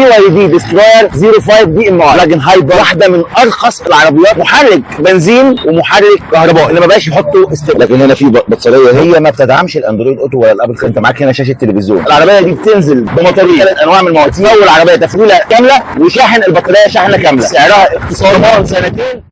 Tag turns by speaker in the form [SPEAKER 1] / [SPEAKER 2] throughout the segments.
[SPEAKER 1] واي دي دستروير 05 دي ام اي بلاجن هايبر، واحده من ارخص العربيات، محرك بنزين ومحرك كهربائي اللي ما بقاش يحطوا لكن هنا في بطاريه، هي ما بتدعمش الاندرويد اوتو ولا الابل. انت معاك هنا شاشه تلفزيون. العربيه دي بتنزل بموتورين، 3 انواع من المواتير. اول عربيه تفويله كامله وشاحن البطاريه شحنه كامله، سعرها اختصار ضمان سنتين.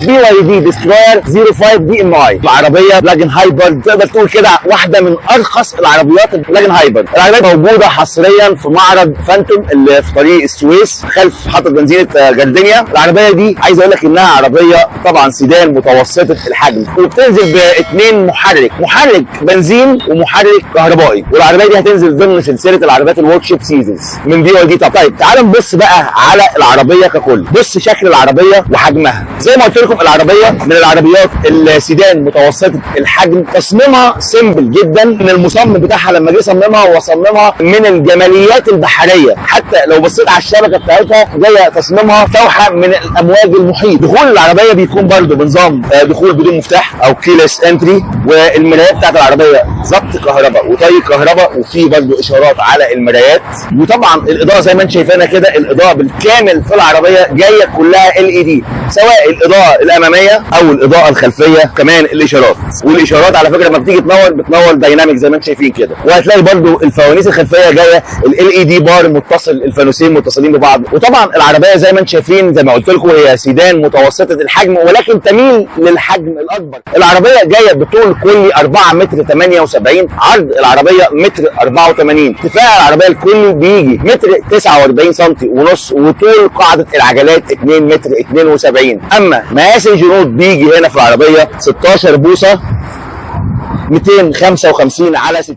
[SPEAKER 1] بي واي دي دستروير 05 دي ام اي، العربيه بلاجن هايبر، تقدر تقول كده واحده من ارخص العربيات البلاجن هايبر. العربيه موجوده حصريا في معرض فانتوم اللي في طريق السويس خلف محطه بنزينه جاردينيا. العربيه دي عايز اقول لك انها عربيه طبعا سيدان متوسطه الحجم، وبتنزل باثنين محرك بنزين ومحرك كهربائي، والعربيه دي هتنزل ضمن سلسله العربيات الورك شيب سيزونز من بي واي دي. طيب تعال نبص بقى على العربيه ككل. بص شكل العربيه وحجمها، زي ما قلت لكم العربيه من العربيات السيدان متوسطه الحجم، تصميمها سيمبل جدا. من المصمم بتاعها لما جه صممها وصممها من الجماليات البحريه، حتى لو بصيت على الشبكه بتاعتها جايه تصميمها توحى من الامواج المحيط. دخول العربيه بيكون برده بنظام دخول بدون مفتاح او كيلس انتري، والمرايات بتاعت العربيه ضبط كهرباء وطي كهرباء، وفي برده اشارات على المرايات. وطبعا الاضاءه زي ما انت شايفانا كده، الاضاءه بالكامل في العربيه جايه كلها LED، سواء الاضاءه الاماميه او الاضاءه الخلفيه، كمان الاشارات. والاشارات على فكره لما بتيجي تنور بتنور دايناميك زي ما انتم شايفين كده. وهتلاقي برده الفوانيس الخلفيه جايه LED بار متصل، الفانوسين متصلين ببعض. وطبعا العربيه زي ما انتم شايفين زي ما قلت لكم هي سيدان متوسطه الحجم، ولكن تميل للحجم الاكبر. العربيه جايه بطول كلي 4 متر 78، عرض العربيه متر 84، ارتفاع العربيه الكلي بيجي متر 49 سم ونص، وطول قاعده العجلات 2 متر 72. اما مقاس الجنود بيجي هنا في العربيه 16 بوصه 255 على 60.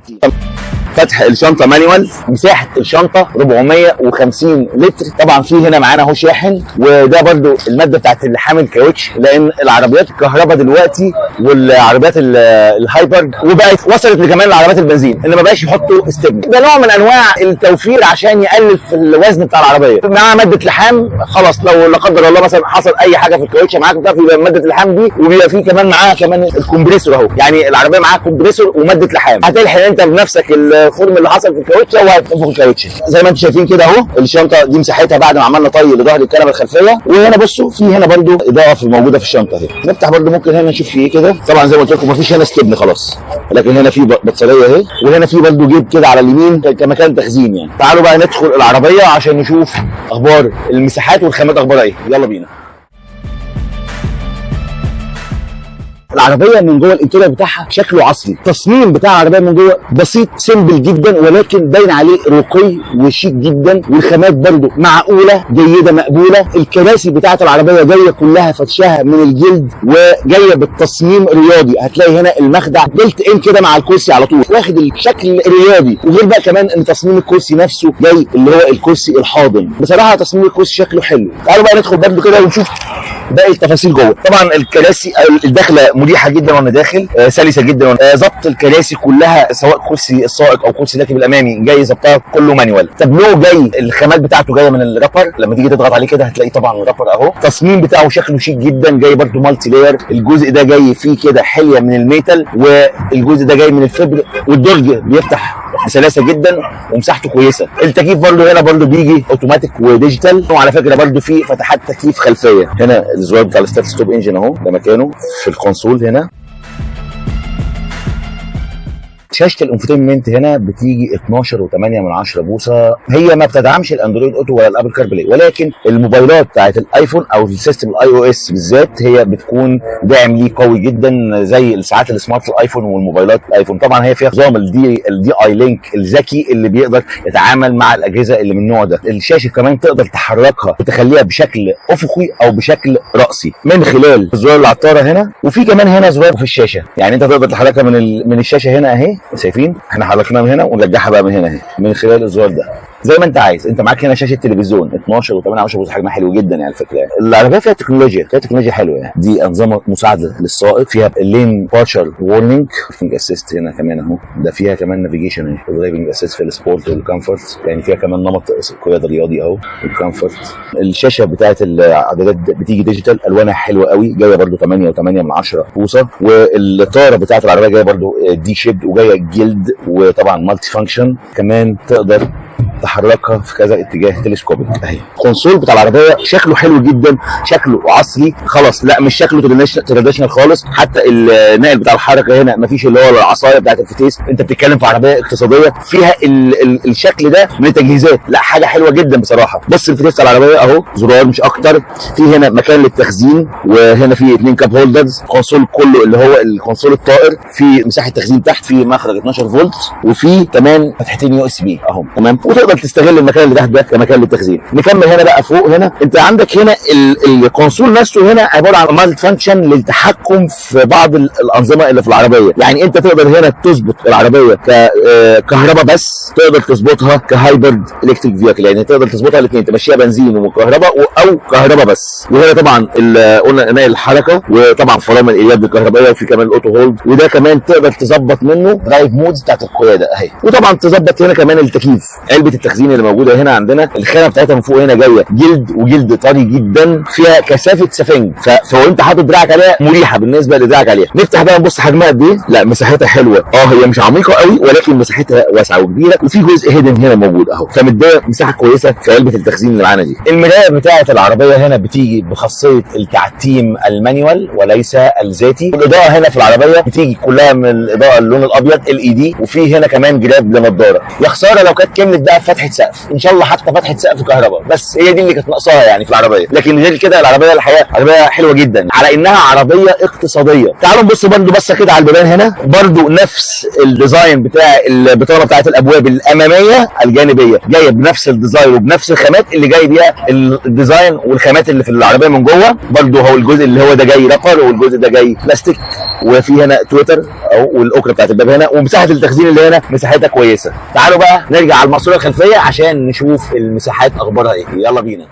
[SPEAKER 1] فتح الشنطه مانيوال، مساحه الشنطه 450 لتر. طبعا في هنا معانا اهو شاحن، وده برده الماده بتاعت اللحام الكاوتش، لان العربيات الكهرباء دلوقتي والعربيات الهايبر وبقت وصلت لكمان العربيات البنزين اللي ما بقاش يحطوا استبن. ده نوع من انواع التوفير عشان يقلل في الوزن بتاع العربيه. مع ماده لحام خلاص، لو لا قدر الله مثلا حصل اي حاجه في الكاوتش معاك بتاع، يبقى ماده اللحام دي، وبيبقى في كمان معاها كمان الكمبريسور اهو، يعني العربيه معاها كمبريسور وماده لحام. هتلحق انت بنفسك الخرم اللي حصل في الكاوتش وهتنفخ الكاوتش. زي ما انتم شايفين كده اهو، الشنطه دي مساحتها بعد ما عملنا طي لظهر الكنبه الخلفيه. وهنا بصوا في هنا برده اضاءه موجوده في الشنطه اهي. نفتح برده ممكن هنا نشوف في ايه كده. طبعا زي ما قلت لكم مفيش هنا استبن خلاص، لكن هنا في بطاريه اهي، وهنا في برده جيب كده على اليمين كمكان تخزين يعني. تعالوا بقى ندخل العربيه عشان نشوف اخبار المساحات والخامات اخبارها ايه. يلا بينا. العربيه من جوه الانتيريور بتاعها شكله عصري، التصميم بتاع العربيه من جوه بسيط سيمبل جدا، ولكن باين عليه رقي وشيك جدا، والخامات برده معقوله جيده مقبوله. الكراسي بتاعه العربيه جايه كلها فتشها من الجلد، وجايه بالتصميم الرياضي. هتلاقي هنا المخدع بلت ان كده مع الكرسي على طول، واخد الشكل الرياضي. وغير بقى كمان ان تصميم الكرسي نفسه جاي اللي هو الكرسي الحاضن. بصراحه تصميم الكرسي شكله حلو. تعالوا بقى ندخل برده كده ونشوف باقي التفاصيل جوه. طبعا الكراسي الداخله مريحه جدا وانا داخل، سلسه جدا. ظبط الكراسي كلها سواء كرسي السائق او كرسي الراكب الامامي جاي ظبطها كله مانيوال. تابلو جاي، الخامات بتاعته جايه من الرابر، لما تيجي تضغط عليه كده هتلاقي طبعا الرابر اهو. التصميم بتاعه شكله شيك جدا، جاي برده مالتي لاير. الجزء ده جاي فيه كده حليه من الميتال، والجزء ده جاي من الفبر، والدرج بيفتح بسلاسه جدا ومساحته كويسه. التكييف برده هنا برده بيجي اوتوماتيك وديجيتال، وعلى فكره برده في فتحات تكييف خلفيه. هنا الزرار بتاع الستارت ستوب انجن اهو، ده مكانه في الكونسول هنا. شاشه الانفوتينمنت هنا بتيجي 12.8 بوصه. هي ما بتدعمش الاندرويد اوتو ولا الابل كاربلاي، ولكن الموبايلات بتاعت الايفون او السيستم الاي او اس بالذات هي بتكون داعم ليه قوي جدا، زي الساعات السمارت في الايفون والموبايلات الايفون. طبعا هي فيها نظام الدي اي لينك الذكي اللي بيقدر يتعامل مع الاجهزه اللي من النوع ده. الشاشه كمان تقدر تحركها وتخليها بشكل افقي او بشكل راسي من خلال زرار العطاره هنا، وفي كمان هنا زرار في الشاشه، يعني انت تقدر تحركها من الشاشه هنا اهي. شايفين احنا حركناها من هنا ونرجعها بقى من هنا اهي من خلال الزرار ده. زي ما انت عايز. انت معاك هنا شاشه تلفزيون 12 و8 10 بوصه، حجمها حلو جدا يعني. الفكره العربيه فيها تكنولوجيا حلوه يعني. دي انظمه مساعده للسائق، فيها اللين بارشر وورنينج اسيست هنا كمان اهو. ده فيها كمان نافيجيشن درايفنج اسيست في السبورت والكمفورت، يعني فيها كمان نمط القياده الرياضي اهو الكمفورت. الشاشه بتاعت العدادات بتيجي ديجيتال، الوانها حلوه قوي، جايه برده 8 و8 من 10 بوصه. والطاره بتاعت العربيه جايه برده دي شيب وجايه جلد، وطبعا مالتي فانكشن كمان، تقدر تحركها في كذا اتجاه تلسكوبيك اهي. الكونسول بتاع العربيه شكله حلو جدا، شكله عصري خلاص، لا مش شكله تراديشنال خالص. حتى النقل بتاع الحركه هنا مفيش اللي هو العصايه بتاعت الفتيس، انت بتتكلم في عربيه اقتصاديه فيها الشكل ده من التجهيزات، لا حاجه حلوه جدا بصراحه. بص الفتيس بتاع العربيه اهو، زرار مش اكتر، في هنا مكان للتخزين، وهنا في 2 كاب هولدرز. الكونسول كله اللي هو الكونسول الطائر، في مساحه تخزين تحت، في مخرج 12 فولت، وفي كمان فتحتين يو اس بي اهو تمام، وتقدر تستغل المكان اللي تحت ده كمكان للتخزين. نكمل هنا بقى فوق. هنا انت عندك هنا الكونسول نفسه هنا عباره عن مالتي فانكشن للتحكم في بعض الانظمه اللي في العربيه. يعني انت تقدر هنا تظبط العربيه ككهرباء بس، تقدر تظبطها كهايبرد الكتريك فيكل، يعني تقدر تظبطها الاثنين، تمشيها بنزين وكهرباء او كهرباء بس. وهنا طبعا قلنا نقل الحركه، وطبعا فرامل اليد الكهربائيه، وفي كمان الاوتو هولد، وده كمان تقدر تظبط منه درايف مودز بتاعت القياده اهي. وطبعا تظبط هنا كمان التكييف. علبه التخزين اللي موجوده هنا عندنا، الخانه بتاعتها من فوق هنا جايه جلد، وجلد طري جدا، فيها كثافه سفنج، فانت حاطط دراعك عليها مريحه بالنسبه لدراعك عليها. نفتح بقى نبص حجمها قد ايه. لا مساحتها حلوه، هي مش عميقه قوي، ولكن مساحتها واسعه وكبيره، وفي جزء هيدن هنا موجود اهو، فمديه مساحه كويسه في علبه التخزين اللي معانا دي. المرايه بتاعه العربيه هنا بتيجي بخاصيه التعتيم المانيوال وليس الذاتي. الاضاءه هنا في العربيه بتيجي كلها من الاضاءه اللون الابيض LED، وفي هنا كمان جراب لنضاره. يا خساره لو كانت كملت بقى فتحه سقف، ان شاء الله حتى فتحه سقف كهرباء، بس هي دي اللي كانت ناقصاها يعني في العربيه. لكن غير كده العربيه الحقيقه عربيه حلوه جدا على انها عربيه اقتصاديه. تعالوا نبص برده بصه كده على البيبان هنا، برده نفس الديزاين بتاع البطانه بتاعت الابواب الاماميه الجانبيه، جايه بنفس الديزاين وبنفس الخامات اللي جاي بيها الديزاين والخامات اللي في العربيه من جوه. برده هو الجزء اللي هو ده جاي رابر، والجزء ده جاي بلاستيك، وفي هنا تويتر والاكره بتاعت الباب هنا، ومساحه التخزين اللي هنا مساحتها كويسه. تعالوا بقى نرجع على الماسوره الخلفيه عشان نشوف المساحات اخبارها ايه. يلا بينا.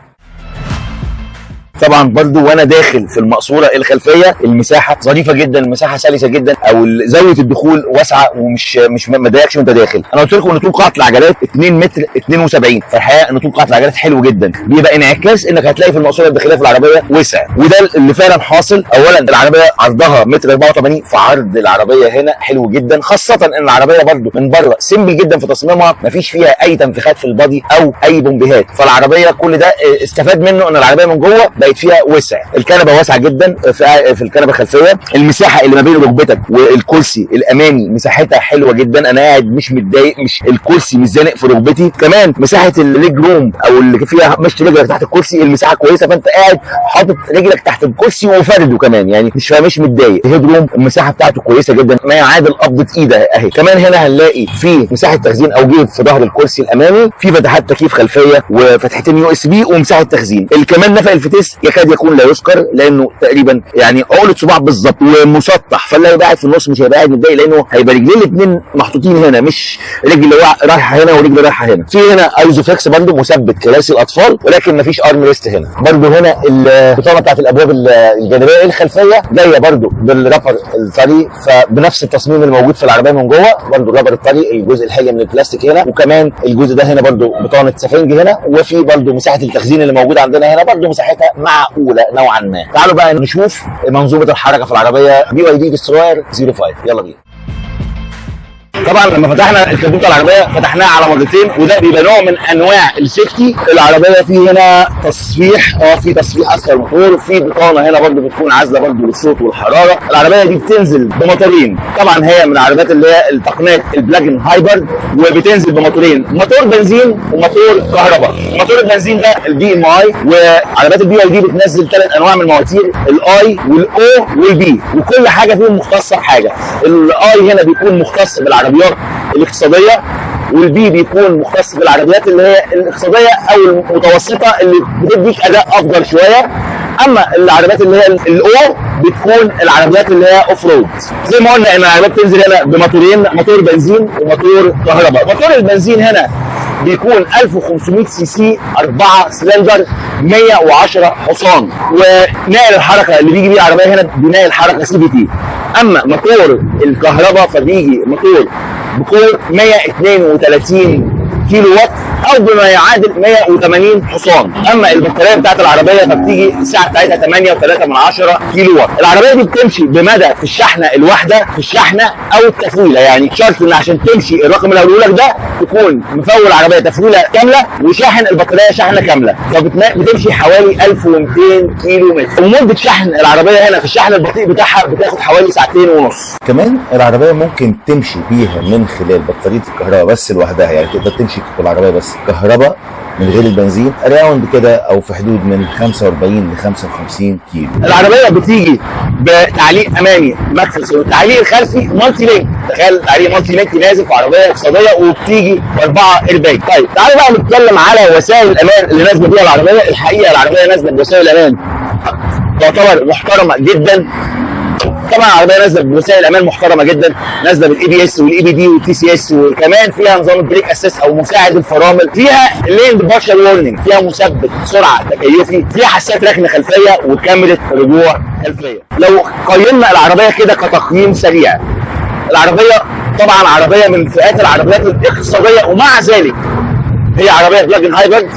[SPEAKER 1] طبعا برضو وانا داخل في المقصوره الخلفيه المساحه ظريفه جدا، المساحه سلسه جدا، او زاويه الدخول واسعه ومش ما تضايقكش وانت داخل. انا قلت لكم ان طول قاعه العجلات 2 متر 72، فالحقيقه ان طول قاعه العجلات حلو جدا، بيبقى انعكاس انك هتلاقي في المقصوره الداخليه في العربيه وسع، وده اللي فعلا حاصل. اولا العربيه عرضها متر 84، فعرض العربيه هنا حلو جدا، خاصه ان العربيه برضو من بره سيمبل جدا في تصميمها، مفيش فيها اي تنفيخات في البادي او اي بومبيهات، فالعربيه كل ده استفاد منه ان العربيه من جوه بقت فيها وسع. الكنبه واسعه جدا في الكنبه الخلفيه. المساحه اللي ما بين ركبتك والكرسي الامامي مساحتها حلوه جدا، انا قاعد مش متضايق، مش الكرسي مش زانق في ركبتي. كمان مساحه الليج روم او اللي فيها مشط رجلك تحت الكرسي المساحه كويسه، فانت قاعد حاطط رجلك تحت الكرسي وفارده كمان، يعني مش متضايق. الهيد روم المساحه بتاعته كويسه جدا، ما يعادل قبضه ايد اهي. كمان هنا هنلاقي في مساحه تخزين او جيب في ظهر الكرسي الامامي، في فتحات تكييف خلفيه وفتحتين USB ومساحه تخزين. كمان نفق الفتيس يكاد يكون لا يذكر، لانه تقريبا يعني عقله صباع بالظبط ومسطح، فاللي هيبقى قاعد في النص مش هيبقى قاعد متضايق، لانه هيبقى رجلين الاثنين محطوطين هنا، مش رجل اللي رايحه هنا ورجل رايحه هنا. في هنا ايزوفلكس برده مثبت كراسي الاطفال، ولكن مفيش ارم ريست هنا. برده هنا البطانه بتاعت الابواب الجانبيه الخلفيه جايه برده بالرابر الطري، فبنفس التصميم الموجود في العربيه من جوه، برده الرابر الطري، الجزء الحالي من البلاستيك هنا، وكمان الجزء ده هنا برده بطانه سفنج هنا، وفي برده مساحه التخزين اللي موجوده عندنا هنا برده مساحتها معقوله نوعا ما. تعالوا بقى نشوف منظومه الحركه في العربيه BYD دستروير 05. يلا بينا. طبعا لما فتحنا الكابوت العربيه فتحناها على مرتين، وده بيبقى نوع من انواع السيفتي. العربيه فيه هنا تصفيح، في تصفيح اسفل الموتور، في بطانه هنا برده بتكون عازله برده للصوت والحراره. العربيه دي بتنزل بموتورين، طبعا هي من العربيات اللي هي التقنيه البلاجن هايبرد، وبتنزل بموتورين، موتور بنزين وموتور كهرباء. موتور البنزين ده DMI، وعربيات BYD بتنزل 3 انواع من المواتير، الاي والاو والبي، وكل حاجه فيهم مختصه بحاجه. الاي هنا بيكون مختص بالعربيات الاقتصاديه، والبي بيكون مختص بالعربيات اللي هي الاقتصاديه او المتوسطه اللي بتديك اداء افضل شويه. اما العربيات اللي هي الاو بتكون العربيات اللي هي اوف رود. زي ما قلنا ان العربيات بتنزل هنا بموتورين، موتور بنزين وموتور كهرباء. موتور البنزين هنا بيكون 1500 سي سي 4 سلندر 110 حصان. ونقل الحركه اللي بيجي بيه العربيه هنا بنقل الحركه سي في تي. اما موتور الكهرباء فبيجي موتور بقوه 132 كيلو وات او بما يعادل 180 حصان. اما البطاريه بتاعت العربيه فبتيجي السعه بتاعتها 8.3 كيلو وات. العربيه دي بتمشي بمدى في الشحنه الواحده في الشحنه او التفويله، يعني شرط ان عشان تمشي الرقم اللي هقوله لك ده تكون مفول العربيه تفويله كامله وشاحن البطاريه شحنه كامله، فبتمشي حوالي 1200 كيلو متر. ومده شحن العربيه هنا في الشحن البطيء بتاعها بتاخد حوالي 2.5 ساعات.
[SPEAKER 2] كمان العربيه ممكن تمشي بيها من خلال بطاريه الكهرباء بس لوحدها، يعني تقدر تمشي بالعربيه بس كهرباء من غير البنزين اراوند كده او في حدود من 45 ل 55 كيلو.
[SPEAKER 1] العربيه بتيجي بتعليق امامي ماكسس والتعليق الخلفي مالتي لينك. تخيل تعليق مالتي لينك نازل في عربيه اقتصاديه وبتيجي ب4 ايرباج. طيب تعالوا بقى نتكلم على وسائل الامان اللي نازله بيها العربيه. الحقيقه العربيه نازله بوسائل امان تعتبر محترمه جدا. طبعا العربيه نازله بوسائل امان محترمه جدا، نازله بالاي بي اس والاي بي دي والتي سي اس، وكمان فيها نظام البريك اسيست او مساعد الفرامل، فيها لين بارشل وورنينج، فيها مثبت سرعه تكيفي، فيها حساسات ركن خلفيه وكاميرا رجوع خلفيه. لو قيمنا العربيه كده كتقييم سريع، العربيه طبعا عربيه من فئات العربيات الاقتصاديه، ومع ذلك هي عربيه بلاجن هايبرد.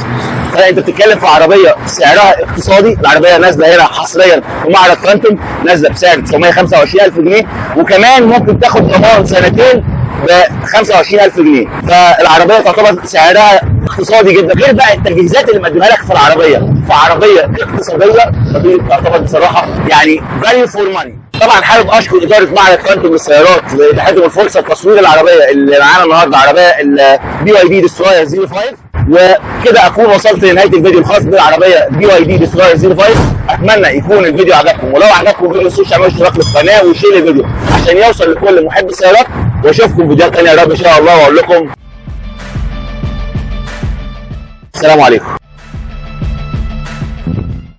[SPEAKER 1] فانت بتتكلم في عربيه سعرها اقتصادي. العربيه نازله هنا حصريا في معرض فانتوم نازله بسعر 925,000 جنيه، وكمان ممكن تاخد ضمان سنتين ب 25,000 جنيه. فالعربيه تعتبر سعرها اقتصادي جدا، غير بقى التجهيزات اللي مقدمها لك في العربيه. فعربيه اقتصاديه فدي تعتبر بصراحه يعني فاليو فور ماني. طبعا حابب اشكر اداره معرض فانتوم للسيارات لاتاحتهم الفرصه لتصوير العربيه اللي معانا النهارده، عربيه البي واي دي دستروير 05. وكده اكون وصلت لنهايه الفيديو الخاص بالعربيه بي واي دي دستروير 05. اتمنى يكون الفيديو عجبكم، ولو عجبكم الفيديو ما تنسوش تعملوا اشتراك للقناه وشير الفيديو عشان يوصل لكل محب السيارات. واشوفكم فيديوهات ثانيه يا رب ان شاء الله، واقول لكم السلام عليكم.